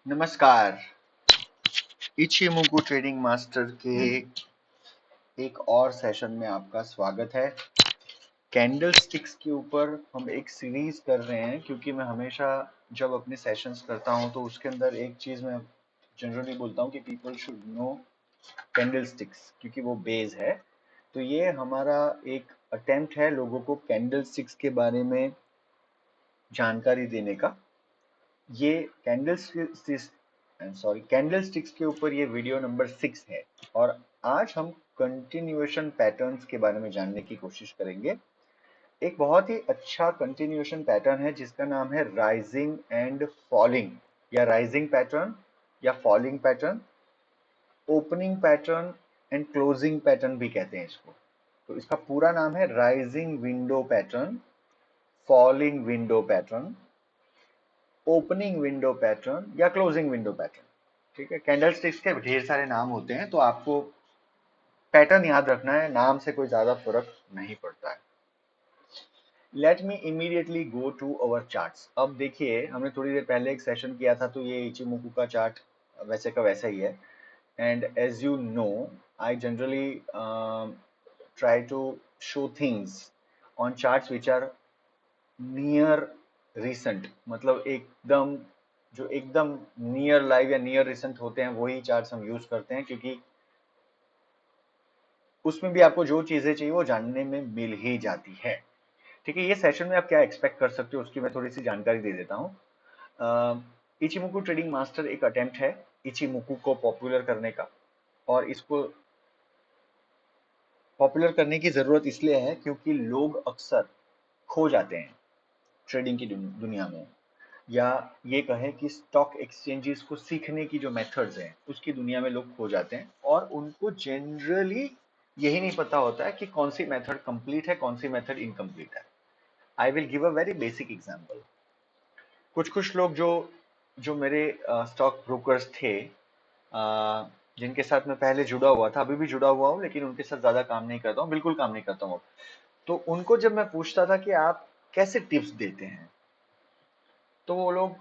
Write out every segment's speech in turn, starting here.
नमस्कार। इचिमुकु trading master के एक और सेशन में आपका स्वागत है। कैंडल स्टिक्स के ऊपर हम एक सीरीज कर रहे हैं क्योंकि मैं हमेशा जब अपने सेशंस करता हूं तो उसके अंदर एक चीज मैं जनरली बोलता हूं कि people should know candle sticks क्योंकि वो बेस है। तो ये हमारा एक अटेम्प्ट है लोगों को कैंडल स्टिक्स के बारे में जानकारी देने का। ये कैंडल स्टिक्स के ऊपर ये वीडियो नंबर 6 है और आज हम कंटिन्यूएशन पैटर्न्स के बारे में जानने की कोशिश करेंगे। एक बहुत ही अच्छा कंटिन्यूएशन पैटर्न है जिसका नाम है राइजिंग एंड फॉलिंग या राइजिंग पैटर्न या falling pattern, opening pattern and closing pattern भी कहते हैं इसको। तो इसका पूरा नाम है rising window pattern, falling window pattern, opening window pattern या क्लोजिंग विंडो पैटर्न। ठीक है, कैंडल स्टिक्स के ढेर सारे नाम होते हैं तो आपको पैटर्न याद रखना है, नाम से कोई ज्यादा फर्क नहीं पड़ता है। Let me immediately go to our charts. अब देखिए, हमने थोड़ी देर पहले एक सेशन किया था तो ये इचिमुकु का चार्ट वैसे का वैसा ही है। And as you know, I generally try to show things on charts which are near recent, मतलब एकदम जो एकदम नियर लाइव या नियर रिसेंट होते हैं वही चार्ट्स हम यूज करते हैं क्योंकि उसमें भी आपको जो चीजें चाहिए वो जानने में मिल ही जाती है। ठीक है, ये सेशन में आप क्या एक्सपेक्ट कर सकते हो उसकी मैं थोड़ी सी जानकारी दे देता हूँ। इचिमुकु ट्रेडिंग मास्टर एक अटेम्प्ट है इचिमुकु को पॉपुलर करने का, और इसको पॉपुलर करने की जरूरत इसलिए है क्योंकि लोग अक्सर खो जाते हैं ट्रेडिंग की दुनिया में, या ये कहें कि स्टॉक एक्सचेंजेस को सीखने की जो मेथड्स हैं उसकी दुनिया में लोग खो जाते हैं और उनको जनरली यही नहीं पता होता है कि कौन सी मेथड कंप्लीट है कौन सी मेथड इनकम्प्लीट है। I will give a very basic example. कुछ कुछ लोग जो जो मेरे स्टॉक ब्रोकर्स थे, जिनके साथ मैं पहले जुड़ा हुआ था, अभी भी जुड़ा हुआ हूँ लेकिन उनके साथ ज्यादा काम नहीं करता हूँ, बिल्कुल काम नहीं करता हूँ। तो उनको जब मैं पूछता था कि आप कैसे टिप्स देते हैं तो वो लोग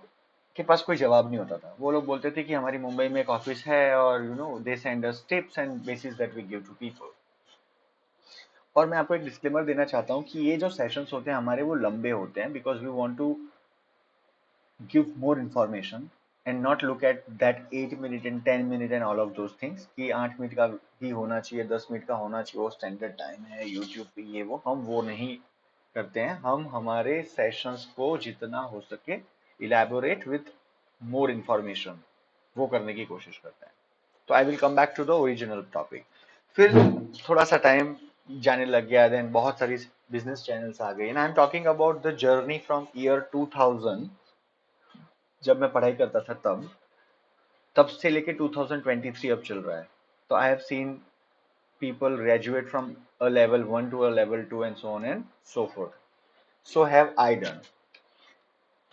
के पास कोई जवाब नहीं होता था। वो लोग बोलते थे कि हमारी मुंबई में एक ऑफिस है और they send us tips and basis that we give to people. और मैं आपको एक डिस्क्लेमर देना चाहता हूँ कि ये जो सेशंस होते हैं हमारे वो लंबे होते हैं because we want to give more information and not look at that 8 minute and 10 minute and all of those things कि 8 मिनट का भी होना चाहिए, 10 मिनट का होना चाहिए, वो स्टैंडर्ड टाइम है यूट्यूब पे, ये वो नहीं करते हैं। हम हमारे सेशंस को जितना हो सके इलेबोरेट विथ मोर इंफॉर्मेशन वो करने की कोशिश करते हैं। तो I will come back to the original topic. फिर थोड़ा सा टाइम जाने लग गया, देन बहुत सारी बिजनेस चैनल्स आ गई and I am talking about the journey from year 2000, जब मैं पढ़ाई करता था तब से लेके 2023 अब चल रहा है। तो I have seen people graduate from a level 1 to a level 2 and so on and so forth. So have I done.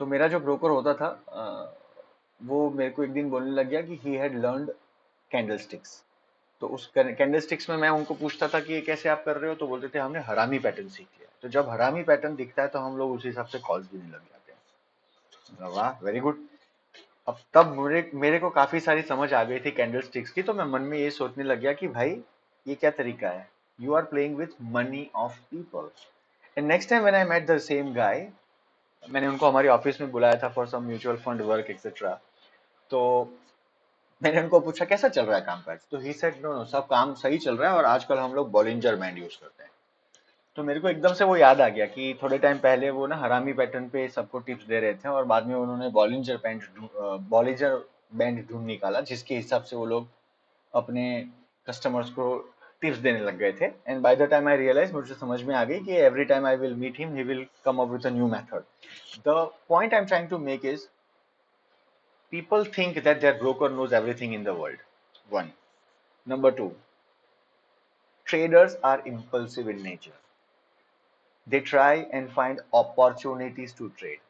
तो मेरा जो ब्रोकर होता था वो मेरे को एक दिन बोलने लग गया कि he had learned candle sticks. तो उस कैंडल स्टिक्स में मैं उनको पूछता था कि ये कैसे आप कर रहे हो, तो बोलते थे हमने हरामी पैटर्न सीख लिया। तो जब हरामी पैटर्न दिखता है तो हम लोग उस हिसाब से कॉल्स देने लग जाते हैं। वाह, वेरी गुड। अब तब मेरे को काफी सारी समझ आ गई थी कैंडल स्टिक्स की, तो मैं मन में ये सोचने लग गया कि भाई ये क्या तरीका है, you are playing with money of people. And next time when I met the same guy, मैंने उनको हमारी ऑफिस में बुलाया था for some mutual fund work etcetera. तो मैंने उनको पूछा कैसा चल रहा है काम काज, तो ही सेड नो नो सब काम सही चल रहा है और आजकल हम लोग बॉलिंजर बैंड यूज करते हैं। तो मेरे को एकदम से वो याद आ गया कि थोड़े टाइम पहले वो ना हरामी पैटर्न पे सबको टिप्स दे रहे थे और बाद में उन्होंने बॉलिंजर बैंड ढूंढ निकाला जिसके हिसाब से वो लोग अपने कस्टमर्स को टिप्स देने लग गए थे। And by the time I realize, मुझे समझ में आ गई कि every time I will meet him he will come up with a new method. The point I am trying to make is people think that their broker knows everything in the world. One. Number two, traders are impulsive in nature. They try and find opportunities to trade,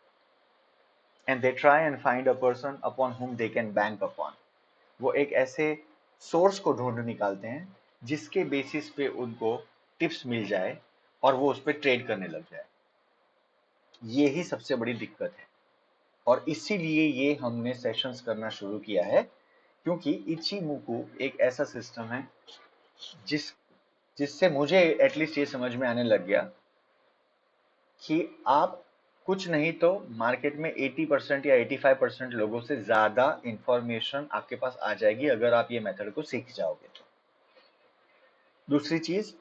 and they try and find a person upon whom they can bank upon. वो एक ऐसे source को ढूंढ निकालते हैं जिसके basis पे उनको टिप्स मिल जाए और वो उस पर ट्रेड करने लग जाए। ये ही सबसे बड़ी दिक्कत है। और इसीलिए ये हमने सेशंस करना शुरू किया है, क्योंकि इचिमुकु एक ऐसा सिस्टम है जिससे मुझे एटलीस्ट ये समझ में आने लग गया कि आप कुछ नहीं तो मार्केट में 80% या 85% लोगों से ज्यादा इंफॉर्मेशन आपके पास आ जाएगी अगर आप ये मेथड को सीख जाओगे तो। दूसरी चीज,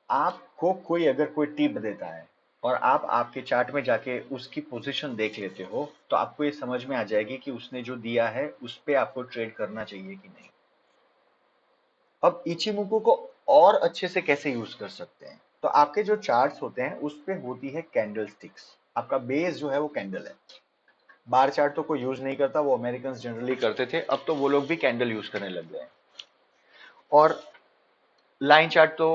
आपको कोई अगर कोई टिप देता है और आप आपके चार्ट में जाके उसकी पोजीशन देख लेते हो, तो आपको ये समझ में आ जाएगी कि उसने जो दिया है उस पे आपको ट्रेड करना चाहिए कि नहीं। अब इचिमुको को और अच्छे से कैसे यूज कर सकते हैं, तो आपके जो चार्ट्स होते हैं उस पे होती है कैंडल स्टिक्स। आपका बेस जो है वो कैंडल है। बार चार्ट तो कोई यूज नहीं करता, वो अमेरिकन जनरली करते थे, अब तो वो लोग भी कैंडल यूज करने लग गए हैं। और लाइन चार्ट तो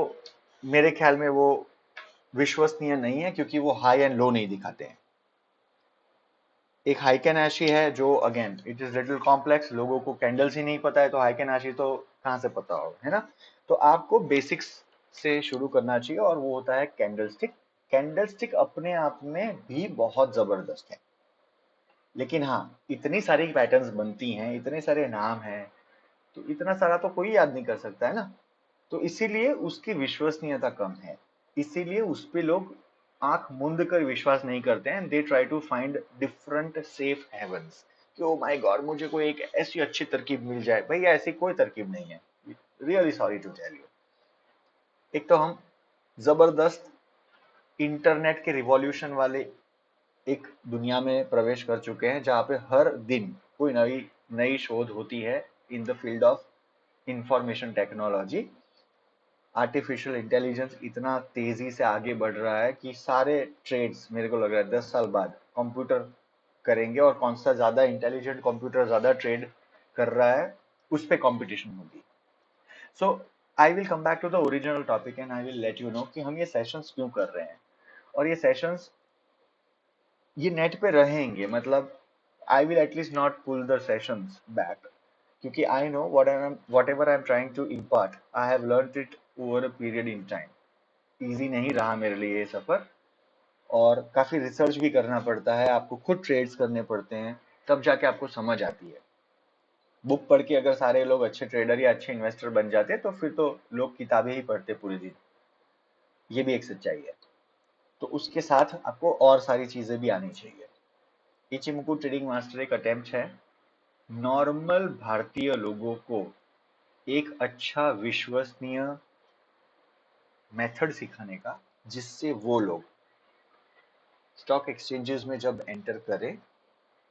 मेरे ख्याल में वो विश्वसनीय नहीं है, क्योंकि वो हाई एंड लो नहीं दिखाते हैं। एक हाइकेनाशी है जो again it is little complex, लोगों को कैंडल्स ही नहीं पता है, तो हाइकेनाशी तो कहां से पता होगा, है ना। तो आपको बेसिक्स से शुरू करना चाहिए, और वो होता है कैंडल स्टिक। कैंडल स्टिक अपने आप में भी बहुत जबरदस्त है, लेकिन हाँ, इतनी सारी पैटर्न्स बनती हैं, इतने सारे नाम हैं, तो इतना सारा तो कोई याद नहीं कर सकता है ना। तो इसीलिए उसकी विश्वसनीयता कम है, इसीलिए उस पे लोग आंख मूंद कर विश्वास नहीं करते हैं। They try to find different safe havens कि ओ माय गॉड, मुझे कोई एक ऐसी अच्छी तरकीब मिल जाए। भैया ऐसी कोई तरकीब नहीं है, really sorry to tell you. एक तो हम जबरदस्त इंटरनेट के रिवॉल्यूशन वाले एक दुनिया में प्रवेश कर चुके हैं, जहां पे हर दिन कोई नई नई शोध होती है in the field of information technology. Artificial intelligence इतना तेजी से आगे बढ़ रहा है कि सारे ट्रेड्स मेरे को लग रहा है 10 साल बाद कंप्यूटर करेंगे, और कौन सा ज्यादा इंटेलिजेंट कंप्यूटर ज्यादा ट्रेड कर रहा है उस पे कंपटीशन होगी। So I will come back to the original topic and I will let you know कि हम ये सेशंस क्यों कर रहे हैं। और ये सेशंस ये नेट पे रहेंगे, मतलब I will at least not pull the sessions back, क्योंकि I know whatever I am trying to impart I have learned it over a period in time. Easy नहीं रहा मेरे लिए ये सफर, और काफी रिसर्च भी करना पड़ता है, आपको खुद ट्रेड्स करने पड़ते हैं, तब जाके आपको समझ आती है। बुक पढ़ के अगर सारे लोग अच्छे ट्रेडर या अच्छे इन्वेस्टर बन जाते तो फिर तो लोग किताबें ही पढ़ते पूरे दिन। ये भी एक सच्चाई है। तो उसके साथ आपको और सारी चीजें भी आनी चाहिए। इचिमुकु ट्रेडिंग मास्टर एक अटेम्प्ट है नॉर्मल भारतीय लोगों को एक अच्छा विश्वसनीय मेथड सिखाने का, जिससे वो लोग स्टॉक एक्सचेंजेस में जब एंटर करें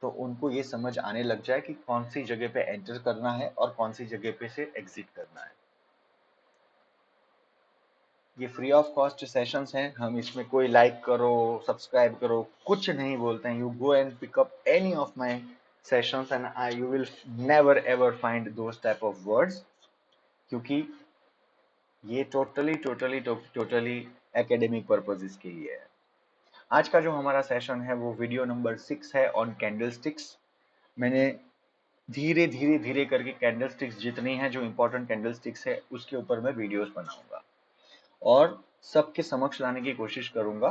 तो उनको ये समझ आने लग जाए कि कौन सी जगह पे एंटर करना है और कौन सी जगह पे से एग्जिट करना है। ये फ्री ऑफ कॉस्ट सेशंस हैं, हम इसमें कोई लाइक करो सब्सक्राइब करो कुछ नहीं बोलते हैं। You go and pick up any of my sessions and I you will never ever find those type of words, क्योंकि ये totally totally totally academic purposes के लिए है। आज का जो हमारा सेशन है वो वीडियो नंबर 6 है ऑन कैंडलस्टिक्स। मैंने धीरे धीरे धीरे करके कैंडलस्टिक्स जितनी हैं जो इंपॉर्टेंट कैंडलस्टिक्स है उसके ऊपर मैं वीडियोस बनाऊंगा, और सबके समक्ष लाने की कोशिश करूंगा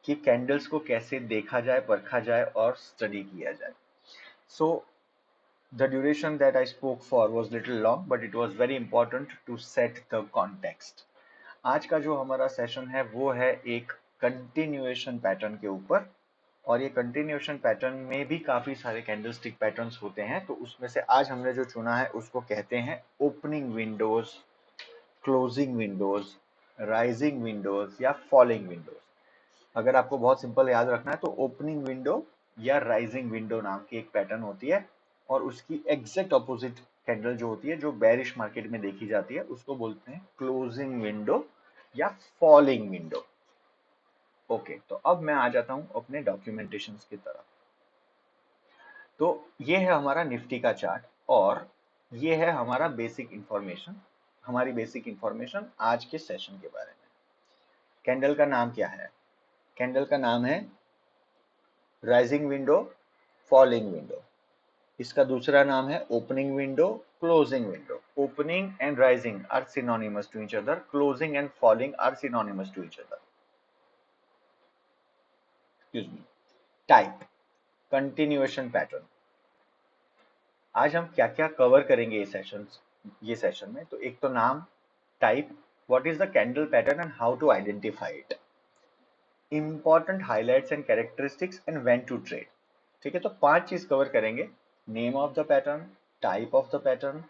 कि कैंडल्स को कैसे देखा जाए, परखा जाए और स्टडी किया जाए। सो the duration that I spoke for was little long, but it was very important to set the context. आज का जो हमारा सेशन है वो है एक कंटिन्यूएशन पैटर्न के ऊपर, और ये कंटिन्यूएशन पैटर्न में भी काफी सारे कैंडलस्टिक पैटर्न्स होते हैं, तो उसमें से आज हमने जो चुना है उसको कहते हैं opening Windows, closing Windows, rising Windows या फॉलिंग विंडोज। अगर आपको बहुत सिंपल याद रखना है तो ओपनिंग विंडो या राइजिंग विंडो नाम की एक पैटर्न होती है, और उसकी एग्जैक्ट ऑपोजिट कैंडल जो होती है जो बेरिश मार्केट में देखी जाती है उसको बोलते हैं क्लोजिंग विंडो या फॉलिंग विंडो। ओके, तो अब मैं आ जाता हूं अपने डॉक्यूमेंटेशन की तरफ। तो ये है हमारा निफ्टी का चार्ट, और ये है हमारा बेसिक इंफॉर्मेशन, हमारी बेसिक इंफॉर्मेशन आज के सेशन के बारे में। कैंडल का नाम क्या है? कैंडल का नाम है राइजिंग विंडो, फॉलिंग विंडो। इसका दूसरा नाम है opening window, closing window. Opening and rising are synonymous to each other, closing and falling are synonymous to each other. Excuse me. Type, continuation pattern. आज हम क्या क्या कवर करेंगे ये सेशन में, तो एक तो नाम, type, what is the candle pattern and how to identify it, important highlights and characteristics and when to trade. ठीक है, तो 5 चीज कवर करेंगे। Name of the pattern, type of the pattern,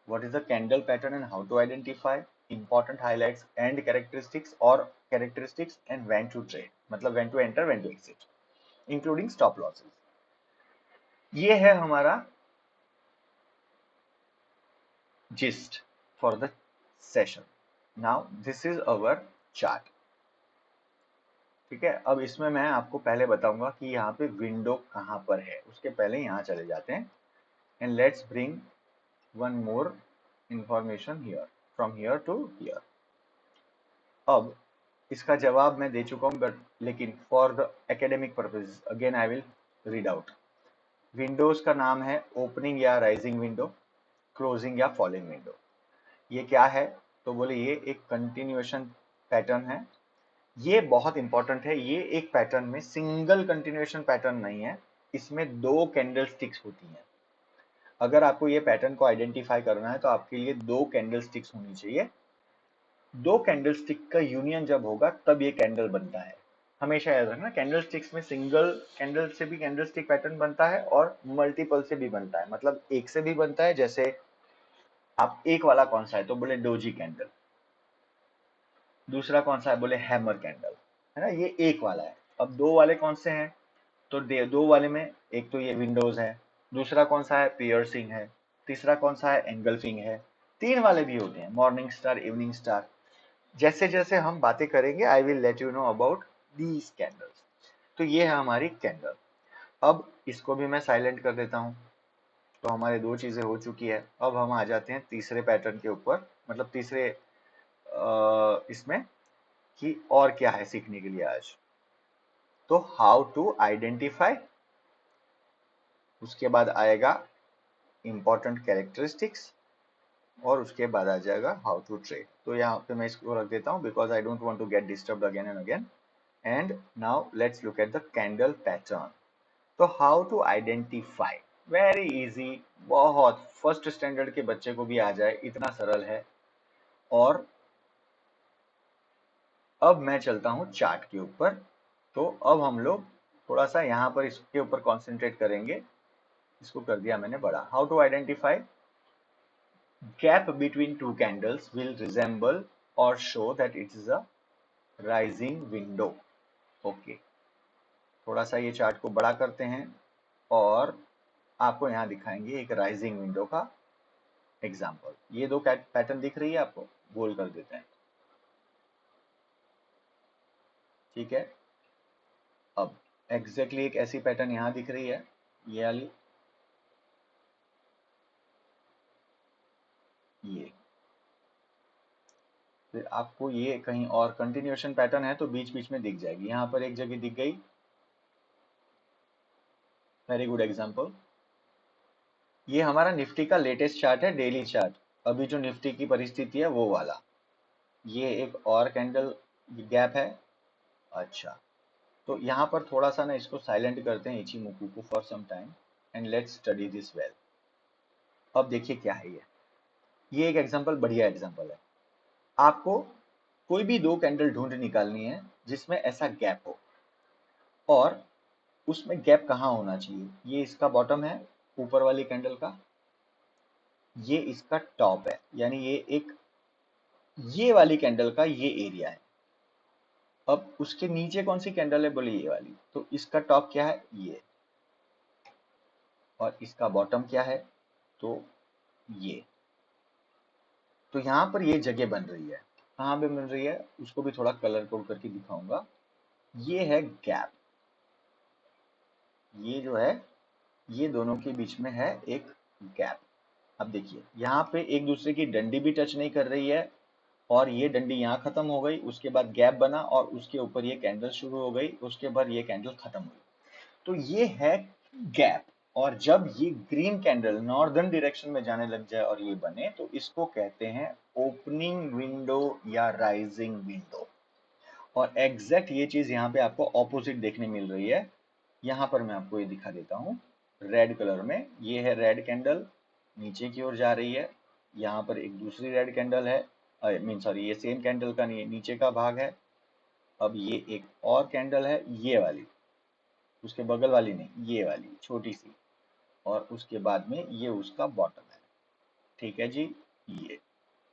what is the candle pattern and how to identify, important highlights and characteristics and when to trade, मतलब when to enter when to exit, including stop losses. ये है हमारा gist for the session. Now this is our chart. ठीक है, अब इसमें मैं आपको पहले बताऊंगा कि यहाँ पे विंडो कहाँ पर है। उसके पहले यहाँ चले जाते हैं and let's bring one more information here, from here to here. अब इसका जवाब मैं दे चुका हूँ, बट लेकिन for the academic purpose again I will read out. Windows का नाम है ओपनिंग या राइजिंग विंडो, क्लोजिंग या फॉलिंग विंडो। ये क्या है, तो बोले ये एक कंटिन्यूएशन पैटर्न है। ये बहुत इंपॉर्टेंट है, ये एक पैटर्न में सिंगल कंटिन्यूएशन पैटर्न नहीं है, इसमें 2 कैंडल स्टिक्स होती हैं। अगर आपको ये पैटर्न को आइडेंटिफाई करना है तो आपके लिए 2 कैंडल स्टिक्स होनी चाहिए। 2 कैंडल स्टिक का यूनियन जब होगा तब ये कैंडल बनता है। हमेशा याद रखना, कैंडल स्टिक्स में सिंगल कैंडल से भी कैंडल स्टिक पैटर्न बनता है और मल्टीपल से भी बनता है, मतलब एक से भी बनता है। जैसे आप एक वाला कौन सा है, तो बोले डोजी कैंडल। दूसरा कौन सा है, बोले हैमर कैंडल, है ना, ये एक वाला है। अब 2 वाले कौन से हैं, तो 2 वाले में एक तो ये विंडोज है, दूसरा कौन सा है, पियर्सिंग है, तीसरा कौन सा है, एंगल्फिंग है। 3 वाले भी होते हैं, मॉर्निंग स्टार, इवनिंग स्टार। जैसे जैसे हम बातें करेंगे आई will let you know about these candles. तो ये है हमारी कैंडल। अब इसको भी मैं साइलेंट कर देता हूं। तो हमारे 2 चीजें हो चुकी है। अब हम आ जाते हैं तीसरे पैटर्न के ऊपर, मतलब तीसरे इसमें, कि और क्या है सीखने के लिए आज। तो हाउ टू आइडेंटिफाई, उसके बाद आएगा इंपॉर्टेंट कैरेक्टरिस्टिक्स, और उसके बाद आ जाएगा हाउ टू ट्रेड। तो यहाँ पे मैं इसको रख देता हूँ because I don't want to get disturbed again and again. And now let's look at the candle pattern. तो how to identify, very easy, बहुत फर्स्ट स्टैंडर्ड के बच्चे को भी आ जाए, इतना सरल है। और अब मैं चलता हूं चार्ट के ऊपर। तो अब हम लोग थोड़ा सा यहाँ पर इसके ऊपर कॉन्सेंट्रेट करेंगे। इसको कर दिया मैंने बड़ा। How to identify, gap between two candles will resemble or show that it is a rising window. Okay, थोड़ा सा ये चार्ट को बड़ा करते हैं और आपको यहाँ दिखाएंगे एक राइजिंग विंडो का एग्जांपल। ये 2 पैटर्न दिख रही है आपको, गोल कर देते हैं। ठीक है, अब एग्जैक्टली एक ऐसी पैटर्न यहाँ दिख रही है, ये वाली, ये। फिर आपको ये कहीं और कंटिन्यूएशन पैटर्न है तो बीच बीच में दिख जाएगी, यहाँ पर एक जगह दिख गई। Very good example. ये हमारा निफ्टी का लेटेस्ट चार्ट है, डेली चार्ट। अभी जो निफ्टी की परिस्थिति है वो वाला। ये एक और कैंडल गैप है। अच्छा, तो यहाँ पर थोड़ा सा ना इसको साइलेंट करते हैं इचिमोकू को for some time and let's study this well. अब देखिए क्या है ये एक एग्जांपल, बढ़िया एग्जांपल है। आपको कोई भी 2 कैंडल ढूंढ निकालनी है जिसमें ऐसा गैप हो, और उसमें गैप कहाँ होना चाहिए। ये इसका बॉटम है ऊपर वाली कैंडल का, ये इसका टॉप है, यानी ये एक, ये वाली कैंडल का ये एरिया है। अब उसके नीचे कौन सी कैंडल है, बोले ये वाली। तो इसका टॉप क्या है, ये, और इसका बॉटम क्या है, तो ये। तो यहां पर ये जगह बन रही है, कहां पे बन रही है उसको भी थोड़ा कलर कोड करके दिखाऊंगा। ये है गैप, ये जो है ये दोनों के बीच में है एक गैप। अब देखिए यहाँ पे एक दूसरे की डंडी भी टच नहीं कर रही है, और ये डंडी यहाँ खत्म हो गई, उसके बाद गैप बना और उसके ऊपर ये कैंडल शुरू हो गई, उसके बाद ये कैंडल खत्म हुई। तो ये है गैप। और जब ये ग्रीन कैंडल नॉर्दर्न डायरेक्शन में जाने लग जाए और ये बने, तो इसको कहते हैं ओपनिंग विंडो या राइजिंग विंडो। और एग्जैक्ट ये चीज यहाँ पे आपको ऑपोजिट देखने मिल रही है। यहाँ पर मैं आपको ये दिखा देता हूँ रेड कलर में। ये है रेड कैंडल, नीचे की ओर जा रही है। यहाँ पर एक दूसरी रेड कैंडल है, आई मीन सॉरी, ये सेम कैंडल का नीचे का भाग है। अब ये एक और कैंडल है, ये वाली, उसके बगल वाली नहीं, ये वाली छोटी सी, और उसके बाद में ये उसका बॉटम है। ठीक है जी। ये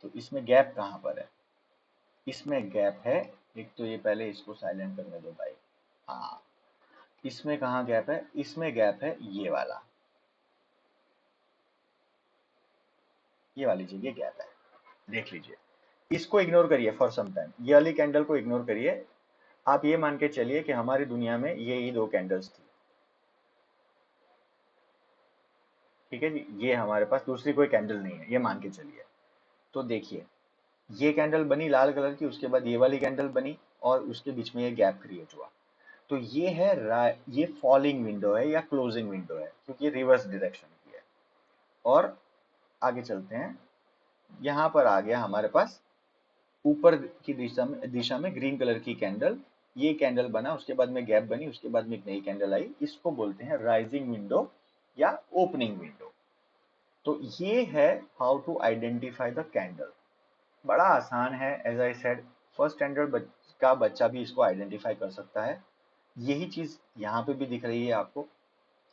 तो इसमें गैप कहाँ पर है? इसमें गैप है, एक तो ये पहले इसको साइलेंट करने दो भाई। हाँ, इसमें कहाँ गैप है? इसमें गैप है ये वाला, ये वाली जगह गैप है, देख लीजिए। इसको इग्नोर करिए फॉर सम टाइम, ये वाली कैंडल को इग्नोर करिए। आप ये मान के चलिए कि हमारी दुनिया में ये ही दो कैंडल्स थी। ठीक है जी, ये हमारे पास दूसरी कोई कैंडल नहीं है, ये मान के चलिए। तो देखिए, ये कैंडल बनी लाल कलर की, उसके बाद ये वाली कैंडल बनी, और उसके बीच में ये गैप क्रिएट हुआ। तो ये है ये फॉलिंग विंडो है या क्लोजिंग विंडो है, क्योंकि ये रिवर्स डायरेक्शन की है। और आगे चलते हैं, यहाँ पर आ गया हमारे पास ऊपर की दिशा में ग्रीन कलर की कैंडल। ये कैंडल बना, उसके बाद में गैप बनी, उसके बाद में एक नई कैंडल आई। इसको बोलते हैं राइजिंग विंडो या ओपनिंग विंडो। तो ये है how to identify the candle. बड़ा आसान है, as I said, first standard का बच्चा भी इसको आइडेंटिफाई कर सकता है। यही चीज यहाँ पे भी दिख रही है आपको।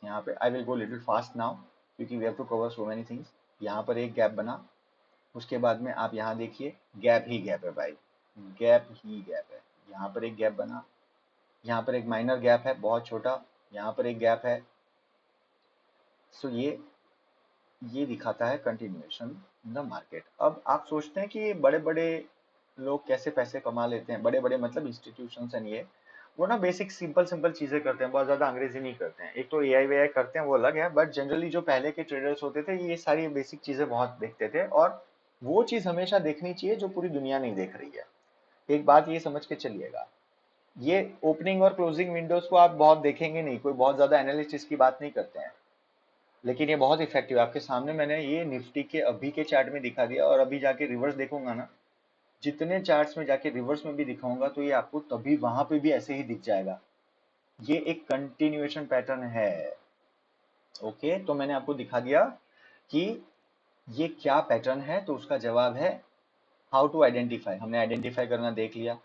यहाँ पे I will go little fast now, क्योंकि we have to cover so many things. यहाँ पर एक गैप बना, उसके बाद में आप यहाँ देखिए, गैप ही गैप है भाई, गैप ही गैप है। यहाँ पर एक गैप बना, यहाँ पर एक माइनर गैप है बहुत छोटा, यहाँ पर एक गैप है। सो ये दिखाता है कंटिन्यूएशन इन द मार्केट। अब आप सोचते हैं कि ये बड़े बड़े लोग कैसे पैसे कमा लेते हैं, बड़े बड़े मतलब इंस्टीट्यूशंस एंड ये, वो ना बेसिक सिंपल सिंपल चीजें करते हैं, बहुत ज्यादा अंग्रेजी नहीं करते हैं। एक तो एआई वेआई करते हैं, वो अलग है, बट जनरली जो पहले के ट्रेडर्स होते थे ये सारी बेसिक चीजें बहुत देखते थे, और वो चीज हमेशा देखनी चाहिए जो पूरी दुनिया नहीं देख रही है। एक बात ये समझ के चलिएगा, ये ओपनिंग और क्लोजिंग विंडोज को आप बहुत देखेंगे नहीं, कोई बहुत ज्यादा एनालिस्ट इसकी बात नहीं करते हैं, लेकिन ये बहुत इफेक्टिव है। आपके सामने मैंने ये निफ्टी के अभी के चार्ट में दिखा दिया, और अभी जाके रिवर्स देखूंगा ना, जितने चार्ट्स में जाके रिवर्स में भी दिखाऊंगा, तो ये आपको तभी वहां पे भी ऐसे ही दिख जाएगा। ये एक कंटिन्यूएशन पैटर्न है। ओके, तो मैंने आपको दिखा दिया कि ये क्या पैटर्न है, तो उसका जवाब है हाउ टू आइडेंटिफाई। हमने आइडेंटिफाई करना देख लिया,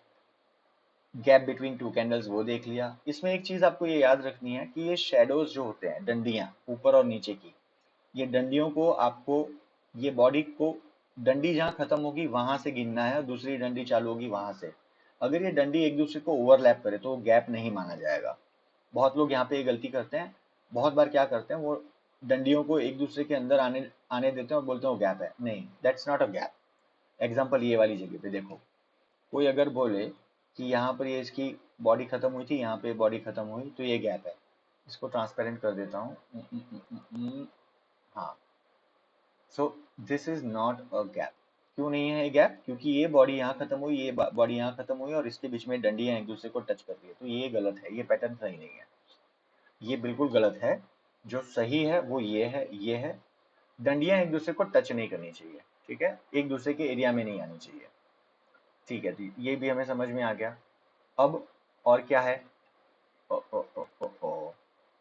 गैप बिटवीन टू कैंडल्स वो देख लिया। इसमें एक चीज आपको ये याद रखनी है कि ये शेडोज जो होते हैं, डंडियां ऊपर और नीचे की, ये डंडियों को आपको, ये बॉडी को, डंडी जहां खत्म होगी वहां से गिनना है, और दूसरी डंडी चालू होगी वहां से। अगर ये डंडी एक दूसरे को ओवरलैप करे तो वो गैप नहीं माना जाएगा। बहुत लोग यहाँ पे ये गलती करते हैं, बहुत बार क्या करते हैं, वो डंडियों को एक दूसरे के अंदर आने आने देते हैं और बोलते हैं वो गैप है। नहीं, that's not a gap. Example ये वाली जगह पे देखो, कोई अगर बोले कि यहाँ पर ये इसकी बॉडी खत्म हुई थी, यहाँ पे बॉडी खत्म हुई, तो ये गैप है। इसको ट्रांसपेरेंट कर देता हूँ। हाँ, सो this is not a gap. क्यों नहीं है ये गैप? क्योंकि ये बॉडी यहाँ खत्म हुई, ये बॉडी यहाँ खत्म हुई, और इसके बीच में डंडियां एक दूसरे को टच कर रही है, तो ये गलत है, ये पैटर्न सही नहीं है, ये बिल्कुल गलत है। जो सही है वो ये है, डंडियां एक दूसरे को टच नहीं करनी चाहिए, ठीक है, एक दूसरे के एरिया में नहीं आनी चाहिए। ठीक है जी, ये भी हमें समझ में आ गया। अब और क्या है? ओ, ओ, ओ, ओ, ओ.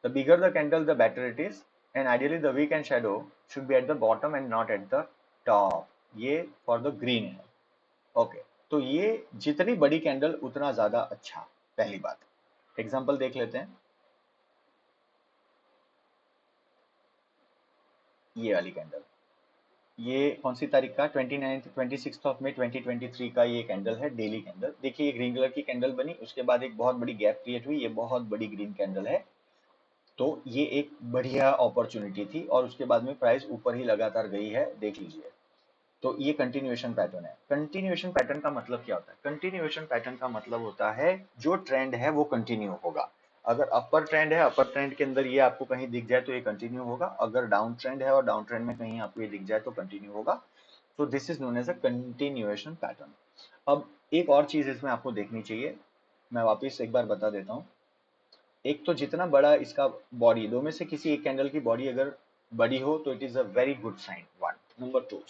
The bigger the candle, the better it is, and ideally the wick and shadow should be at the bottom and not at the top. ये for the green है। ओके, तो ये जितनी बड़ी कैंडल उतना ज्यादा अच्छा, पहली बात। एग्जांपल देख लेते हैं, ये वाली कैंडल, ये कौन सी तारीख का? 26 मई का ये कैंडल है, डेली कैंडल। देखिए ये ग्रीन कलर की कैंडल बनी, उसके बाद एक बहुत बड़ी गैप क्रिएट हुई, ये बहुत बड़ी ग्रीन कैंडल है। तो ये एक बढ़िया अपॉर्चुनिटी थी, और उसके बाद में प्राइस ऊपर ही लगातार गई है, देख लीजिए। तो ये कंटिन्यूएशन पैटर्न है। कंटिन्यूएशन पैटर्न का मतलब क्या होता है? कंटिन्यूएशन पैटर्न का मतलब होता है जो ट्रेंड है वो कंटिन्यू होगा। अगर अपर ट्रेंड है, अपर ट्रेंड के अंदर ये आपको कहीं दिख जाए तो ये कंटिन्यू होगा। अगर डाउन ट्रेंड है और डाउन ट्रेंड में कहीं आपको ये दिख जाए तो कंटिन्यू होगा। तो this is known as a continuation pattern. अब एक और चीज इसमें आपको देखनी चाहिए, मैं वापिस एक बार बता देता हूँ। एक तो जितना बड़ा इसका बॉडी, दो में से किसी एक कैंडल की बॉडी अगर बड़ी हो तो it is a very good sign, one. Number two,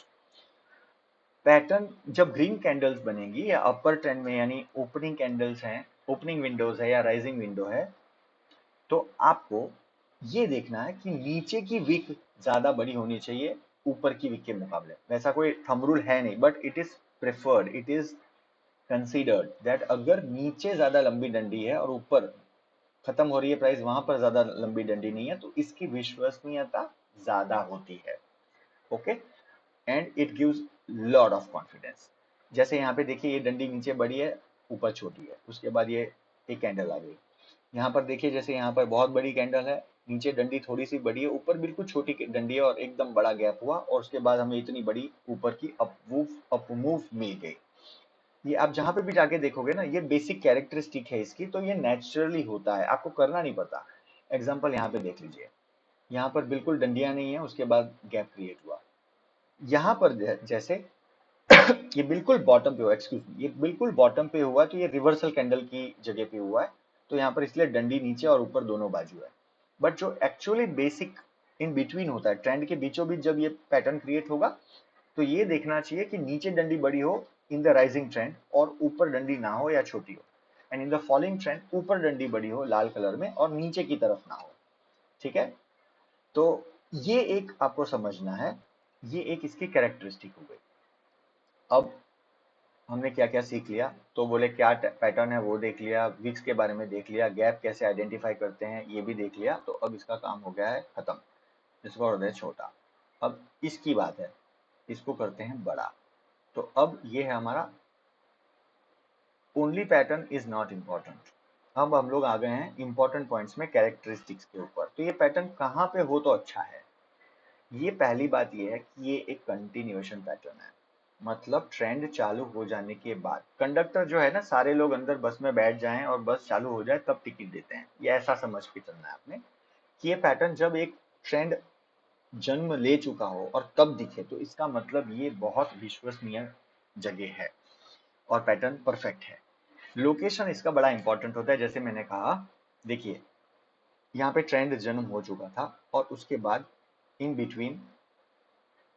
pattern जब ग्रीन कैंडल्स बनेगी या अपर ट्रेंड में, यानी ओपनिंग कैंडल्स हैं, ओपनिंग विंडोज है या राइजिंग विंडो है, तो आपको ये देखना है कि नीचे की विक ज्यादा बड़ी होनी चाहिए ऊपर की विक के मुकाबले। वैसा कोई थंब रूल है नहीं, but it is preferred, it is considered that अगर नीचे ज्यादा लंबी डंडी है और ऊपर खत्म हो रही है प्राइस, वहां पर ज्यादा लंबी डंडी नहीं है, तो इसकी विश्वसनीयता ज्यादा होती है। Okay, and it gives lot of confidence. जैसे यहाँ पे देखिए, ये डंडी नीचे बड़ी है, ऊपर छोटी है, उसके बाद ये एक कैंडल आ गई। यहाँ पर देखिए, जैसे यहाँ पर बहुत बड़ी कैंडल है, नीचे डंडी थोड़ी सी बड़ी है, ऊपर बिल्कुल छोटी डंडी है और एकदम बड़ा गैप हुआ, और उसके बाद हमें इतनी बड़ी ऊपर की अपमूव मिल गई। ये आप जहां पे भी जाके देखोगे ना, ये बेसिक कैरेक्टरिस्टिक है इसकी, तो ये नेचुरली होता है, आपको करना नहीं पड़ता। एग्जाम्पल यहाँ पे देख लीजिए, यहाँ पर बिल्कुल डंडियां नहीं है, उसके बाद गैप क्रिएट हुआ। यहाँ पर जैसे ये बिल्कुल बॉटम पे हुआ, एक्सक्यूज मी, ये बिल्कुल बॉटम पे हुआ, तो ये रिवर्सल कैंडल की जगह पे हुआ है, तो यहाँ पर इसलिए डंडी नीचे और ऊपर दोनों बाजू है। बट जो एक्चुअली बेसिक इन बिटवीन होता है, ट्रेंड के बीचों बीच जब ये पैटर्न क्रिएट होगा, तो ये देखना चाहिए कि नीचे डंडी बड़ी हो इन द राइजिंग ट्रेंड और ऊपर डंडी ना हो या छोटी हो, and in the falling trend ऊपर डंडी बड़ी हो लाल कलर में और नीचे की तरफ ना हो। ठीक है, तो ये एक आपको समझना है, ये एक इसकी कैरेक्टरिस्टिक हो गई। अब हमने क्या क्या सीख लिया, तो बोले क्या पैटर्न है वो देख लिया, विक्स के बारे में देख लिया, गैप कैसे आइडेंटिफाई करते हैं ये भी देख लिया, तो अब इसका काम हो गया है खत्म। इसको कर दे छोटा। अब इसकी बात है, इसको करते हैं बड़ा। तो अब ये है हमारा only pattern is not important. अब हम लोग आ गए हैं इंपॉर्टेंट पॉइंट्स में, कैरेक्टरिस्टिक्स के ऊपर। तो ये पैटर्न कहाँ पे हो तो अच्छा है। ये पहली बात ये है कि ये एक कंटिन्यूएशन पैटर्न है, मतलब ट्रेंड चालू हो जाने के बाद कंडक्टर जो है ना, सारे लोग अंदर बस में बैठ जाएं और बस चालू हो जाए तब टिकट देते हैं, ये ऐसा समझ के चलना है आपने कि ये पैटर्न जब एक ट्रेंड जन्म ले चुका हो और तब दिखे, तो इसका मतलब ये बहुत विश्वसनीय जगह है और पैटर्न परफेक्ट है। लोकेशन इसका बड़ा इंपॉर्टेंट होता है, जैसे मैंने कहा, देखिए यहाँ पे ट्रेंड जन्म हो चुका था और उसके बाद इन बिटवीन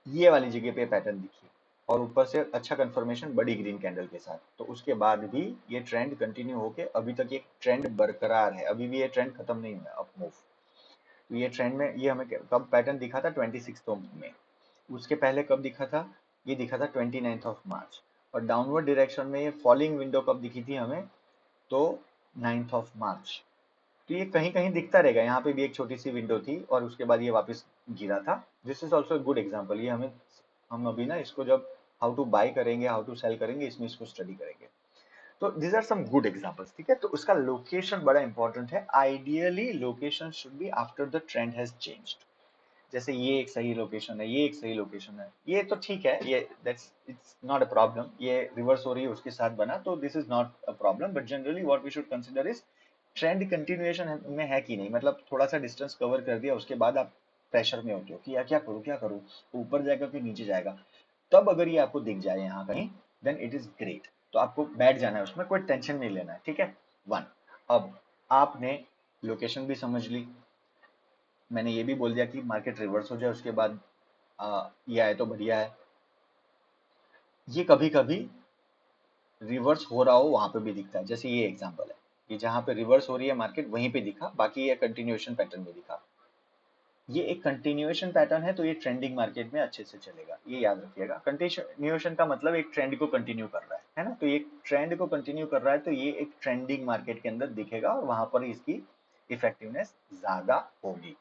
ये वाली जगह पे पैटर्न दिखी और ऊपर से अच्छा कंफर्मेशन बड़ी ग्रीन कैंडल के साथ, तो उसके बाद भी ये ट्रेंड कंटिन्यू होके अभी तक ये ट्रेंड बरकरार है, अभी भी ये ट्रेंड खत्म नहीं हुआ अप मूव। तो ये ट्रेंड में ये हमें कब पैटर्न दिखा था, 26 में। उसके पहले कब दिखा था, ये दिखा था 29 मार्च। और डाउनवर्ड डायरेक्शन में ये फॉलिंग विंडो कब दिखी थी हमें, तो 9 मार्च। तो ये कहीं कहीं दिखता रहेगा, यहाँ पे भी एक छोटी सी विंडो थी और उसके बाद ये वापस गिरा था। This is also good example, ये हमें, हम अभी ना इसको जब हाउ टू बाय करेंगे, हाउ टू सेल करेंगे, इसमें इसको स्टडी करेंगे। तो these are some good examples. ठीक है, तो उसका लोकेशन बड़ा इंपॉर्टेंट है। Ideally location should be after the trend has changed. जैसे ये एक सही लोकेशन है, ये एक सही लोकेशन है, ये तो ठीक है, ये that's it's not a problem, ये रिवर्स हो रही है उसके साथ बना, तो this is not a problem. But generally what we should consider is trend continuation में है कि नहीं, मतलब थोड़ा सा डिस्टेंस कवर कर दिया उसके बाद आप प्रेशर में होते हो कि यार क्या करूँ क्या करूँ, ऊपर जाएगा कि नीचे जाएगा। तब अगर ये आपको दिख जाए यहाँ कहीं, देन इट इज ग्रेट, तो आपको बैठ जाना है उसमें, कोई टेंशन नहीं लेना है। ठीक है, वन। अब आपने लोकेशन भी समझ ली, मैंने ये भी बोल दिया कि मार्केट रिवर्स हो जाए उसके बाद ये आए तो बढ़िया है। ये कभी कभी रिवर्स हो रहा हो वहां पे भी दिखता है, जैसे ये एग्जांपल है, ये जहां पे रिवर्स हो रही है मार्केट वहीं पे दिखा, बाकी ये कंटिन्यूएशन पैटर्न में दिखा। ये एक कंटिन्यूएशन पैटर्न है, तो ये ट्रेंडिंग मार्केट में अच्छे से चलेगा, ये याद रखिएगा। कंटिन्यूएशन का मतलब एक ट्रेंड को कंटिन्यू कर रहा है ना, तो ये ट्रेंड को कंटिन्यू कर रहा है, तो ये एक ट्रेंडिंग मार्केट के अंदर दिखेगा और वहां पर इसकी इफेक्टिवनेस ज्यादा होगी।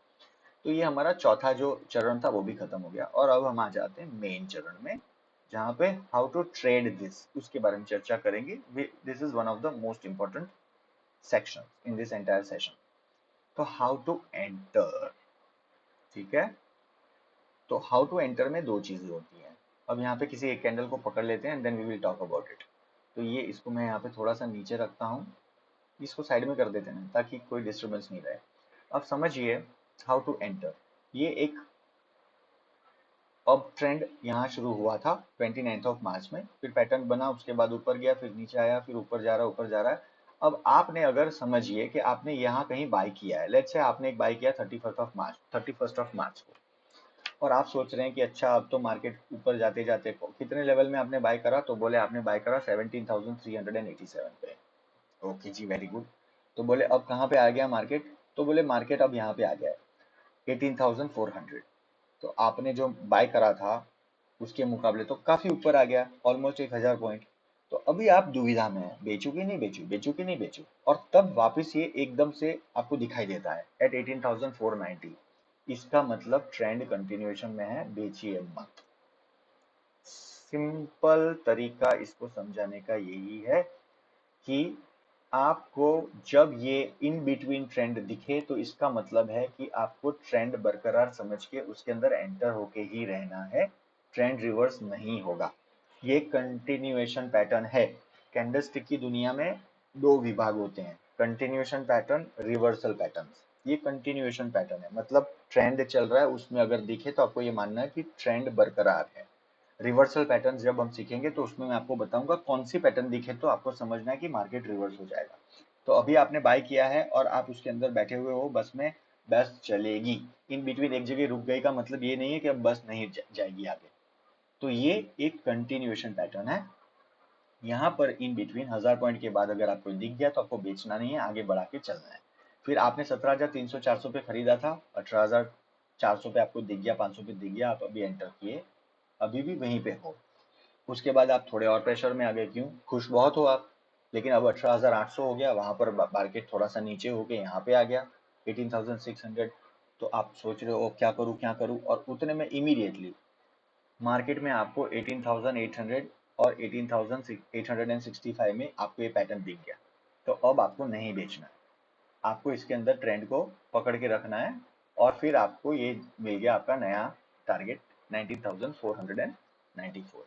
तो ये हमारा चौथा जो चरण था वो भी खत्म हो गया, और अब हम आ जाते हैं मेन चरण में, जहां पे हाउ टू ट्रेड दिस उसके बारे में चर्चा करेंगे। This is one of the most important section in this entire session. तो हाउ टू एंटर, ठीक है, तो हाउ टू एंटर में दो चीजें होती हैं। अब यहाँ पे किसी एक कैंडल को पकड़ लेते हैं, then we will talk about it. तो ये इसको मैं यहाँ पे थोड़ा सा नीचे रखता हूँ, इसको साइड में कर देते हैं ताकि कोई डिस्टर्बेंस नहीं रहे। अब समझिए हाउ टू एंटर, ये एक अब ट्रेंड यहाँ शुरू हुआ था 29 मार्च में, फिर पैटर्न बना, उसके बाद ऊपर गया, फिर नीचे आया, फिर ऊपर जा रहा है, ऊपर जा रहा है। अब आपने अगर समझिए कि आपने यहाँ कहीं बाय किया है, लेट्स से आपने एक बाय किया 31 मार्च को, और आप सोच रहे हैं कि अच्छा अब तो मार्केट ऊपर जाते जाते कितने लेवल में आपने बाय करा, तो बोले आपने बाय करा 17,387 पे। ओके जी, वेरी गुड। तो बोले अब कहाँ पे आ गया मार्केट, तो बोले मार्केट अब यहाँ पे आ गया है 18,400, तो आपने जो बाय करा था उसके मुकाबले तो काफी ऊपर आ गया, ऑलमोस्ट 1,000 पॉइंट। तो अभी आप दुविधा में है, बेचू कि नहीं बेचू, बेचू कि नहीं बेचू। और तब वापस ये एकदम से आपको दिखाई देता है एट 18,490। इसका मतलब ट्रेंड कंटिन्यूएशन में है, बेचिए मत। सिंपल तरीका इसको समझाने का यही है कि आपको जब ये इन बिटवीन ट्रेंड दिखे तो इसका मतलब है कि आपको ट्रेंड बरकरार समझ के उसके अंदर एंटर होके ही रहना है, ट्रेंड रिवर्स नहीं होगा। ये कंटिन्यूएशन पैटर्न है। कैंडलस्टिक की दुनिया में दो विभाग होते हैं, कंटिन्यूएशन पैटर्न, रिवर्सल पैटर्न। ये कंटिन्यूएशन पैटर्न है, मतलब ट्रेंड चल रहा है, उसमें अगर दिखे तो आपको ये मानना है कि ट्रेंड बरकरार है। रिवर्सल पैटर्न जब हम सीखेंगे तो उसमें मैं आपको बताऊंगा कौन सी पैटर्न दिखे तो आपको समझना है कि मार्केट रिवर्स हो जाएगा। तो अभी आपने बाय किया है और आप उसके अंदर बैठे हुए हो बस में, बस चलेगी, इन बिटवीन एक जगह रुक गई का मतलब ये नहीं है कि अब बस नहीं जाएगी आगे। तो ये एक कंटिन्यूएशन पैटर्न है। यहाँ पर इन बिटवीन 1,000 पॉइंट के बाद अगर आपको दिख गया तो आपको बेचना नहीं है, आगे बढ़ा के चलना है। फिर आपने 17,300 400 पे खरीदा था, 18,400 पे आपको दिख गया, 500 पे दिख गया, आप अभी एंटर किए, अभी भी वहीं पे हो। उसके बाद आप थोड़े और प्रेशर में आ गए, क्यों, खुश बहुत हो आप, लेकिन अब 18,800 हो गया, वहां पर मार्केट थोड़ा सा नीचे होके यहाँ पे आ गया 18,600। तो आप सोच रहे हो क्या करूँ क्या करूँ, और उतने में इमीडिएटली मार्केट में आपको 18,800 और 18,865 में आपको ये पैटर्न दिख गया। तो अब आपको नहीं बेचना है, आपको इसके अंदर ट्रेंड को पकड़ के रखना है, और फिर आपको ये मिल गया आपका नया टारगेट 19,494।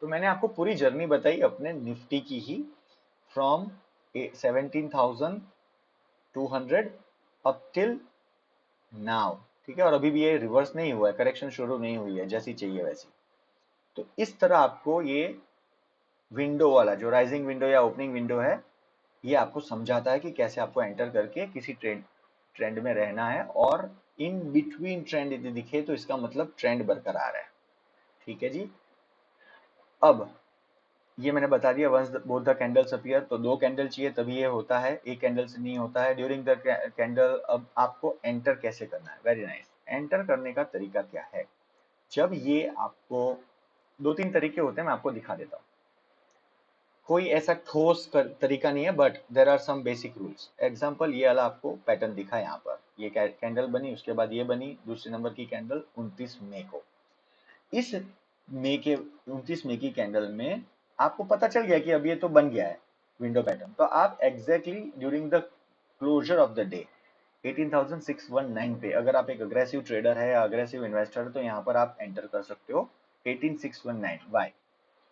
तो मैंने आपको पूरी जर्नी बताई अपने निफ्टी की ही, फ्रॉम 17,200 अप टिल नाउ, ठीक है। और अभी भी ये रिवर्स नहीं हुआ है, करेक्शन शुरू नहीं हुई है, जैसी चाहिए वैसी। तो इस तरह आपको ये विंडो वाला जो राइजिंग विंडो या ओपनिंग विंडो है, ये आपको समझाता है कि कैसे आपको एंटर करके किसी ट्रेंड ट्रेंड में रहना है, और इन बिटवीन ट्रेंड यदि दिखे तो इसका मतलब ट्रेंड बरकरार है, ठीक है जी। अब ये मैंने बता दिया, once both the candles appear, तो दो कैंडल चाहिए तभी ये होता है, एक कैंडल से नहीं होता है। ड्यूरिंग द कैंडल अब आपको एंटर कैसे करना है, वेरी नाइस। एंटर करने का तरीका क्या है, जब ये आपको, दो तीन तरीके होते हैं, मैं आपको दिखा देता हूँ। कोई ऐसा ठोस तरीका नहीं है, but there are some basic rules. Example, ये वाला आपको पैटर्न दिखा यहाँ पर, ये कैंडल बनी, उसके बाद ये बनी, दूसरे नंबर की कैंडल 29 मई को। इस मई के 29 मई की कैंडल में आपको पता चल गया कि अब ये तो बन गया है विंडो पैटर्न, तो आप exactly during the closure of the day 18,619 पे, अगर आप एक अग्रेसिव ट्रेडर है या अग्रेसिव इन्वेस्टर है, तो यहाँ पर आप एंटर कर सकते हो 18,619। वाई?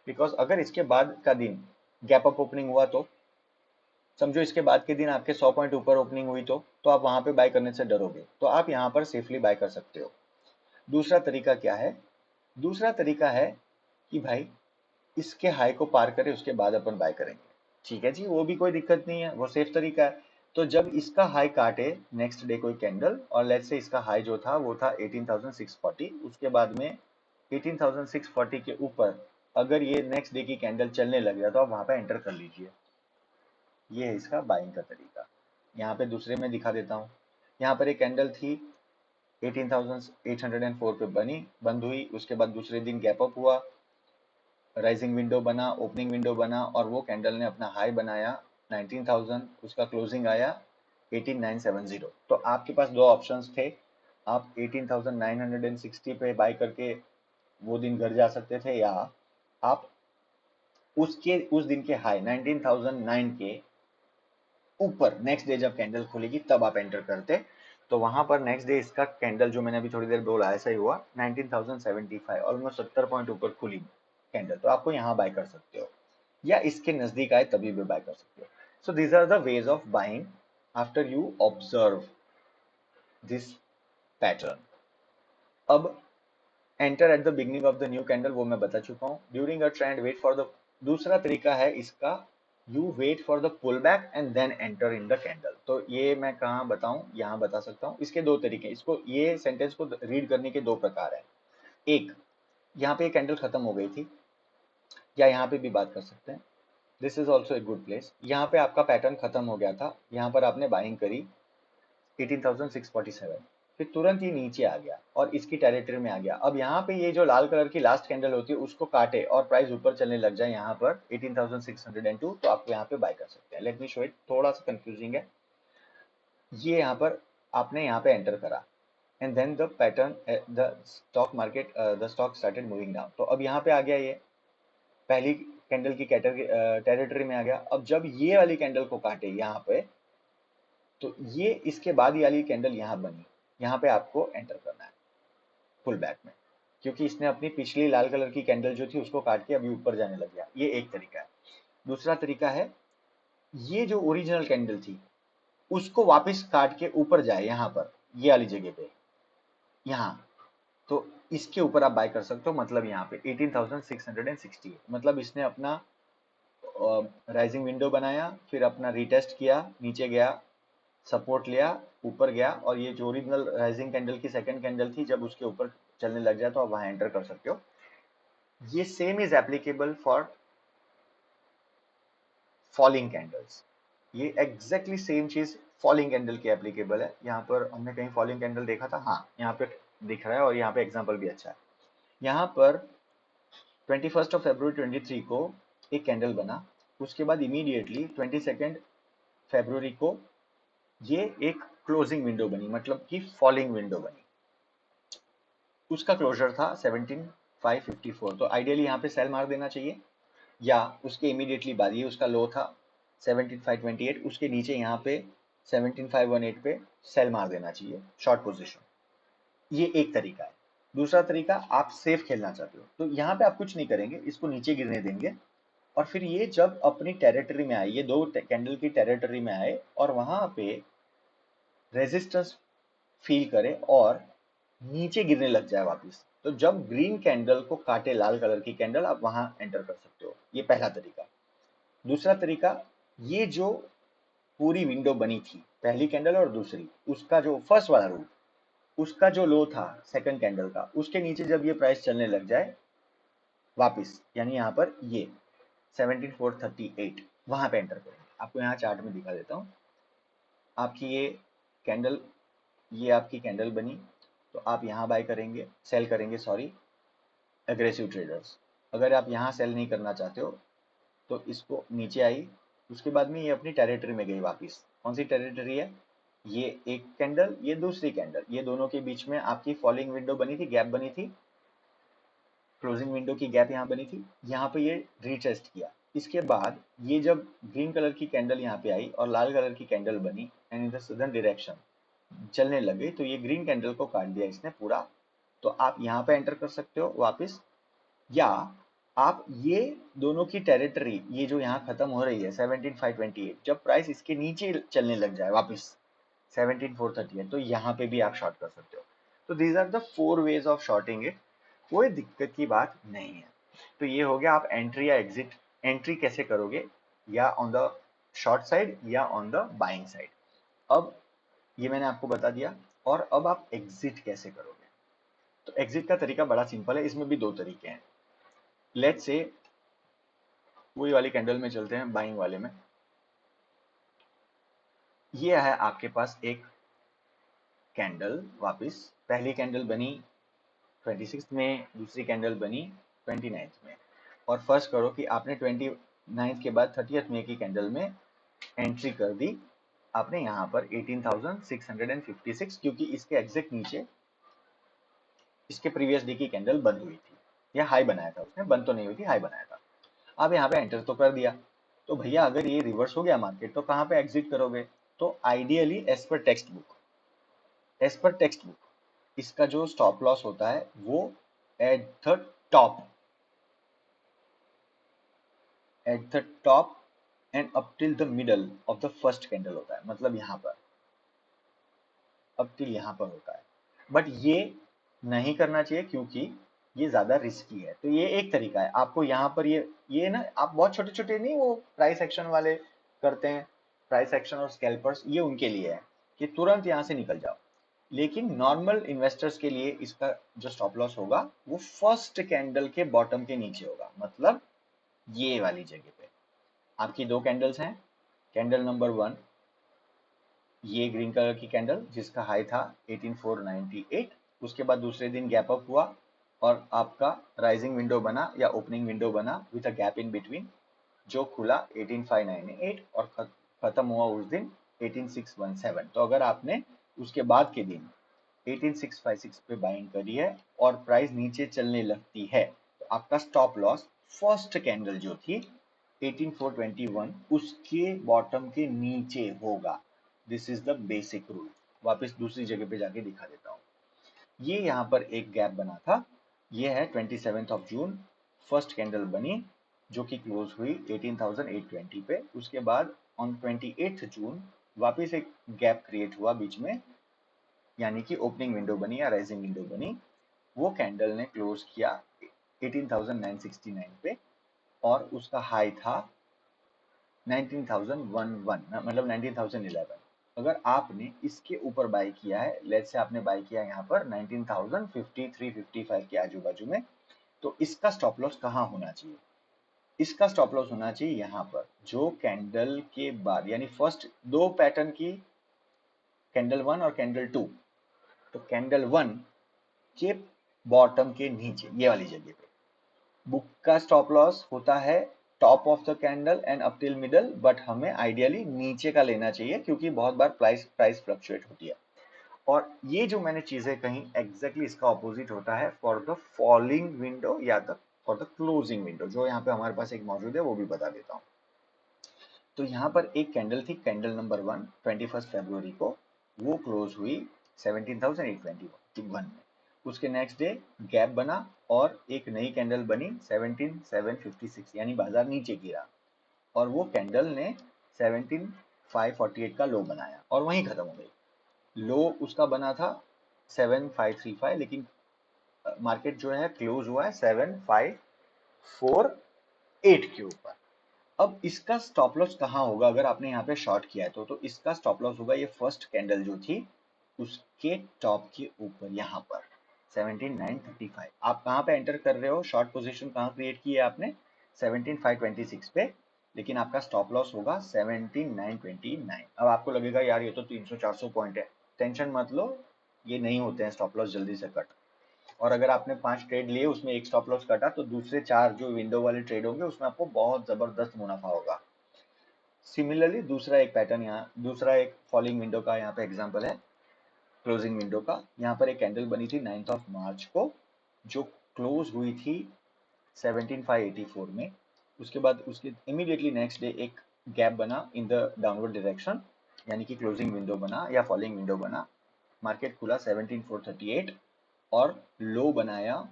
बिकॉज अगर इसके बाद का दिन गैप अप ओपनिंग हुआ तो समझो इसके बाद के दिन आपके 100 पॉइंट ऊपर ओपनिंग हुई तो आप वहां पे बाय करने से डरोगे, तो आप यहाँ पर सेफली बाय कर सकते हो। दूसरा तरीका क्या है, दूसरा तरीका है कि भाई इसके हाई को पार करे उसके बाद अपन बाय करेंगे, ठीक है जी, वो भी कोई दिक्कत नहीं है, वो सेफ तरीका है। तो जब इसका हाई काटे नेक्स्ट डे कोई कैंडल, और लेट्स से इसका हाई जो था वो था 18,640, उसके बाद में 18,640 के ऊपर अगर ये नेक्स्ट डे की कैंडल चलने लग गया तो आप वहां पे एंटर कर लीजिए। ये है इसका बाइंग का तरीका। यहाँ पे दूसरे में दिखा देता हूँ। यहाँ पर एक कैंडल थी 18,804 पे बनी, बंद हुई, उसके बाद दूसरे दिन गैप अप हुआ, राइजिंग विंडो बना, ओपनिंग विंडो बना, और वो कैंडल ने अपना हाई बनाया 19,000, उसका क्लोजिंग आया 18,970। तो आपके पास दो ऑप्शंस थे, आप 18,960 पे बाय करके वो दिन घर जा सकते थे, या आप उसके उस दिन के हाई 19,009 के ऊपर नेक्स्ट डे जब कैंडल खुलेगी तब आप एंटर करते। तो वहां पर नेक्स्ट डे इसका कैंडल जो मैंने अभी थोड़ी देर बोला ऐसा ही हुआ 19,075, ऑलमोस्ट 70 पॉइंट ऊपर खुली कैंडल, तो आपको यहाँ बाय कर सकते हो, या इसके नजदीक आए तभी भी बाय कर सकते हो। So these are the ways of buying after you observe this pattern. अब enter at the beginning of the new candle वो मैं बता चुका हूँ। During a trend wait for the, दूसरा तरीका है इसका, you wait for the pull back and then enter in the candle. तो ये मैं कहाँ बताऊं, यहाँ बता सकता हूँ। इसके दो तरीके, इसको ये सेंटेंस को रीड करने के दो प्रकार है। एक, यहाँ पे कैंडल खत्म हो गई थी, या यहाँ पे भी बात कर सकते हैं, this is also a good place. यहाँ पे आपका पैटर्न खत्म हो गया था, यहाँ पर आपने बाइंग करी, 18,647, फिर तुरंत ये नीचे आ गया और इसकी टेरिटरी में आ गया। अब यहाँ पे ये जो लाल कलर की लास्ट कैंडल होती है उसको काटे और प्राइस ऊपर चलने लग जाए यहाँ पर 18,602, तो आपको यहाँ पे बाय कर सकते हैं। लेट मी शो इट, थोड़ा सा कंफ्यूजिंग है। ये यहाँ पर आपने यहाँ पे एंटर करा and then the pattern, the stock market, the stock started moving down. तो अब यहाँ पे आ गया, ये पहली कैंडल की टेरिटरी में आ गया। अब जब ये वाली कैंडल को काटे यहाँ पे, तो ये इसके बाद ये वाली कैंडल यहाँ बनी, यहाँ पे आपको एंटर करना है पुल बैक में, क्योंकि इसने अपनी पिछली लाल कलर की कैंडल जो थी उसको काट के अभी ऊपर जाने लग गया। ये एक तरीका है। दूसरा तरीका है, ये जो ओरिजिनल कैंडल थी उसको वापस काट के ऊपर जाए यहाँ पर, ये वाली जगह पे, यहाँ, तो इसके ऊपर आप बाय कर सकते हो। मतलब यहाँ पे 18,660, मतलब इसने अपना राइजिंग विंडो बनाया, फिर अपना रीटेस्ट किया, नीचे गया, सपोर्ट लिया, ऊपर गया, और ये जो ओरिजिनल राइजिंग कैंडल की सेकंड कैंडल थी, जब उसके ऊपर चलने लग जाए तो आप वहां एंटर कर सकते हो। ये same is applicable for falling candles. ये एग्जैक्टली सेम चीज फॉलिंग कैंडल की एप्लीकेबल है। यहाँ पर हमने कहीं फॉलिंग कैंडल देखा था, हाँ यहाँ पे दिख रहा है, और यहाँ पे एग्जांपल भी अच्छा है। यहाँ पर 21 फरवरी 23 को एक कैंडल बना, उसके बाद इमीडिएटली 22 फरवरी को ये एक क्लोजिंग विंडो बनी, मतलब कि फॉलिंग विंडो बनी। उसका क्लोजर था 17,554, तो आइडियली यहाँ पे सेल मार देना चाहिए, या उसके इमीडिएटली बाद, ये उसका लो था 17,528, उसके नीचे यहाँ पे 17,518 पे सेल मार देना चाहिए, शॉर्ट पोजीशन। ये एक तरीका है। दूसरा तरीका, आप सेफ खेलना चाहते हो तो यहाँ पे आप कुछ नहीं करेंगे, इसको नीचे गिरने देंगे, और फिर ये जब अपनी टेरिटरी में आए, ये दो कैंडल की टेरिटरी में आए और वहां पे रेजिस्टेंस फील करे और नीचे गिरने लग जाए वापस, तो जब ग्रीन कैंडल को काटे लाल कलर की कैंडल, आप वहां एंटर कर सकते हो। ये पहला तरीका। दूसरा तरीका, ये जो पूरी विंडो बनी थी, पहली कैंडल और दूसरी, उसका जो फर्स्ट वाला रूल, उसका जो लो था सेकंड कैंडल का, उसके नीचे जब ये प्राइस चलने लग जाए वापस, यानी यहाँ पर ये 17,438, वहां पे एंटर करेंगे। आपको यहाँ चार्ट में दिखा देता हूँ। आपकी ये कैंडल, ये आपकी कैंडल बनी, तो आप यहाँ बाय करेंगे, सेल करेंगे, सॉरी, एग्रेसिव ट्रेडर्स। अगर आप यहाँ सेल नहीं करना चाहते हो तो इसको नीचे आई, उसके बाद में ये अपनी टेरिटरी में गई वापस। कौन सी टेरिटरी है? ये एक कैंडल, ये दूसरी कैंडल, ये दोनों के बीच में आपकी फॉलिंग विंडो बनी थी, गैप बनी थी, क्लोजिंग विंडो की गैप यहाँ बनी थी, यहाँ पे ये रीटेस्ट किया। इसके बाद ये जब ग्रीन कलर की कैंडल यहाँ पे आई और लाल कलर की कैंडल बनी and in the southern direction चलने लग गई, तो ये ग्रीन कैंडल को काट दिया इसने पूरा। तो आप यहाँ पे एंटर कर सकते हो वापस, या आप ये दोनों की टेरिटरी, ये जो यहाँ खत्म हो रही है 17,528, जब प्राइस इसके नीचे चलने लग जाए वापस 17,438, तो यहाँ पे भी आप शॉर्ट कर सकते हो। तो these are the 4 ways of shorting it, कोई दिक्कत की बात नहीं है। तो ये हो गया, आप एंट्री या एग्जिट, एंट्री कैसे करोगे, या ऑन द शॉर्ट साइड या ऑन द बाइंग साइड। अब ये मैंने आपको बता दिया, और अब आप एग्जिट कैसे करोगे। तो एग्जिट का तरीका बड़ा सिंपल है, इसमें भी दो तरीके हैं। लेट्स से वही वाली कैंडल में चलते हैं, बाइंग वाले में। ये है आपके पास एक कैंडल, वापस पहली कैंडल बनी 26 में, दूसरी कैंडल बनी 29 में, और फर्स्ट करो कि आपने 29 के बाद 30 मई की कैंडल में एंट्री कर दी आपने यहाँ पर 18,656, क्योंकि इसके एग्जैक्ट नीचे इसके प्रीवियस डे की कैंडल बंद हुई थी, या हाई बनाया था उसने, बंद तो नहीं हुई थी, हाई बनाया था। आप यहाँ पे एंटर तो कर दिया, तो भैया अगर ये रिवर्स हो गया मार्केट तो कहाँ पे एग्जिट करोगे? तो ideally as per text book इसका जो स्टॉप लॉस होता है वो at the top, at the top and up till the middle of the first candle होता है, मतलब यहाँ पर अप टिल यहाँ पर होता है। बट ये नहीं करना चाहिए क्योंकि ये ज्यादा रिस्की है। तो ये एक तरीका है, आपको यहाँ पर ये ना, आप बहुत छोटे छोटे नहीं, वो प्राइस एक्शन वाले करते हैं, प्राइस एक्शन और स्कैल्पर्स, ये उनके लिए है कि तुरंत यहाँ से निकल जाओ। लेकिन नॉर्मल इन्वेस्टर्स के लिए इसका जो स्टॉप लॉस होगा वो फर्स्ट कैंडल के बॉटम के नीचे होगा, मतलब ये वाली जगह पे। आपकी दो कैंडल्स हैं, कैंडल नंबर 1 ये ग्रीन कलर की कैंडल जिसका हाई था 18498, उसके बाद दूसरे दिन गैप अप हुआ और आपका राइजिंग विंडो बना या ओपनिंग विंडो बना with a gap in between, जो खुला 18598 और खत्म हुआ उस दिन 18617। तो अगर आपने उसके बाद के दिन 18656 पे बाइंग करी है और प्राइस नीचे चलने लगती है, तो आपका स्टॉप लॉस फर्स्ट कैंडल जो थी 18421 उसके बॉटम के नीचे होगा। This is the basic rule. वापस दूसरी जगह पे जाके दिखा देता हूँ। ये यहाँ पर एक गैप बना था, ये है 27 ऑफ जून, फर्स्ट कैंडल बनी जो कि क्लोज हुई 18,820 पे। उसके बाद ऑन 28 जून वापस एक गैप क्रिएट हुआ बीच में, यानी कि ओपनिंग विंडो बनी या राइजिंग विंडो बनी। वो कैंडल ने क्लोज किया 18,969 पे और उसका हाई था 19,011, मतलब 19,011। अगर आपने इसके ऊपर बाय किया है, लेट्स से आपने बाय किया यहाँ पर 19,053 55 के आजू बाजू में, तो इसका स्टॉप लॉस कहाँ होना चाहिए? इसका स्टॉप लॉस होना चाहिए यहाँ पर, जो कैंडल के बाद, यानी फर्स्ट दो पैटर्न की, कैंडल 1 और कैंडल 2। तो कैंडल 1 के बॉटम के नीचे ये वाली जगह पे बुक का स्टॉप लॉस होता है top of the candle and up till middle, but हमें आइडियली नीचे का लेना चाहिए क्योंकि बहुत बार प्राइस फ्लक्चुएट होती है। और ये जो मैंने चीजें कही एग्जैक्टली इसका ऑपोजिट होता है फॉर द फॉलिंग विंडो या the for the closing window, जो यहाँ पे हमारे पास एक मौजूद है वो भी बता देता हूँ। तो यहाँ पर एक कैंडल थी, कैंडल नंबर 1, 21 फरवरी को, वो क्लोज हुई 17,821 में। उसके नेक्स्ट डे गैप बना और एक नई कैंडल बनी 17,756, यानी बाजार नीचे गिरा और वो कैंडल ने 17,548 का लो बनाया और वहीं खत्म हो गई। लो उसका बना था 7,535, लेकिन मार्केट जो है क्लोज हुआ है 7,548 के ऊपर। अब इसका स्टॉप लॉस कहाँ होगा अगर आपने यहाँ पे शॉर्ट किया है तो इसका स्टॉप लॉस होगा ये फर्स्ट कैंडल जो थी उसके टॉप के ऊपर, यहाँ पर 17,935। आप कहाँ पे एंटर कर रहे हो, शॉर्ट पोजीशन कहाँ क्रिएट की है आपने, 17,526 पे, लेकिन आपका स्टॉप लॉस होगा 17,929। अब आपको लगेगा यार ये तो 300-400 पॉइंट है, टेंशन मत लो, ये नहीं होते हैं स्टॉप लॉस जल्दी से कट। और अगर आपने 5 ट्रेड लिए उसमें एक स्टॉप लॉस कटा तो दूसरे 4 जो विंडो वाले ट्रेड होंगे उसमें आपको बहुत जबरदस्त मुनाफा होगा। सिमिलरली दूसरा एक पैटर्न, यहाँ दूसरा एक फॉलिंग विंडो का यहाँ पे एग्जांपल है, क्लोजिंग विंडो का। यहाँ पर एक कैंडल बनी थी 9th ऑफ मार्च को जो क्लोज हुई थी 17,584 में। उसके बाद उसके इमीडिएटली नेक्स्ट डे एक गैप बना इन द डाउनवर्ड डायरेक्शन, यानी कि क्लोजिंग विंडो बना या फॉलिंग विंडो बना। मार्केट खुला 17,438 और लो बनाया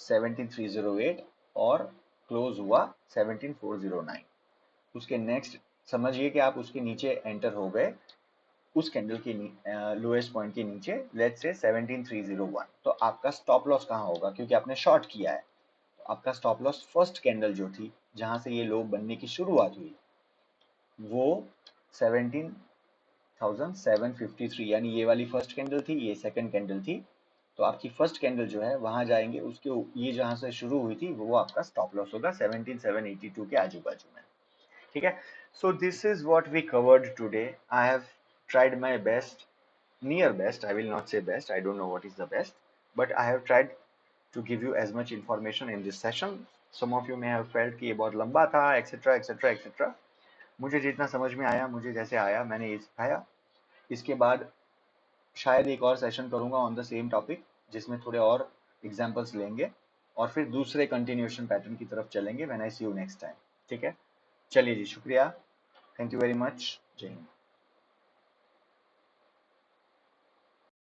17,308 और क्लोज हुआ 17,409। उसके नेक्स्ट समझिए कि आप उसके नीचे एंटर हो गए, उस कैंडल के लोएस्ट पॉइंट के नीचे, लेट्स से 17,301। तो आपका स्टॉप लॉस कहाँ होगा, क्योंकि आपने शॉर्ट किया है, तो आपका स्टॉप लॉस फर्स्ट कैंडल जो थी जहां से ये लो बनने की शुरुआत हुई वो 17,753, यानी ये वाली फर्स्ट कैंडल थी, ये सेकंड कैंडल थी। तो आपकी फर्स्ट कैंडल जो है वहां जाएंगे, उसके ये जहां से शुरू हुई थी वो आपका स्टॉप लॉस होगा 17,782 के आजू बाजू में। ठीक है, so this is what we covered today. I have tried my best, near best, I will not say best, I don't know what is the best, but I have tried to give you as much information in this session. Some of you may have felt कि ये बहुत लंबा था, etc etc etc। मुझे जितना समझ में आया, मुझे जैसे आया मैंने ये सिखाया। इसके बाद शायद एक और सेशन करूंगा ऑन द सेम टॉपिक जिसमें थोड़े और एग्जाम्पल्स लेंगे और फिर दूसरे कंटिन्यूएशन पैटर्न की तरफ चलेंगे। When I see you next time. ठीक है, चलिए जी, शुक्रिया, थैंक यू वेरी मच, जय हिंद।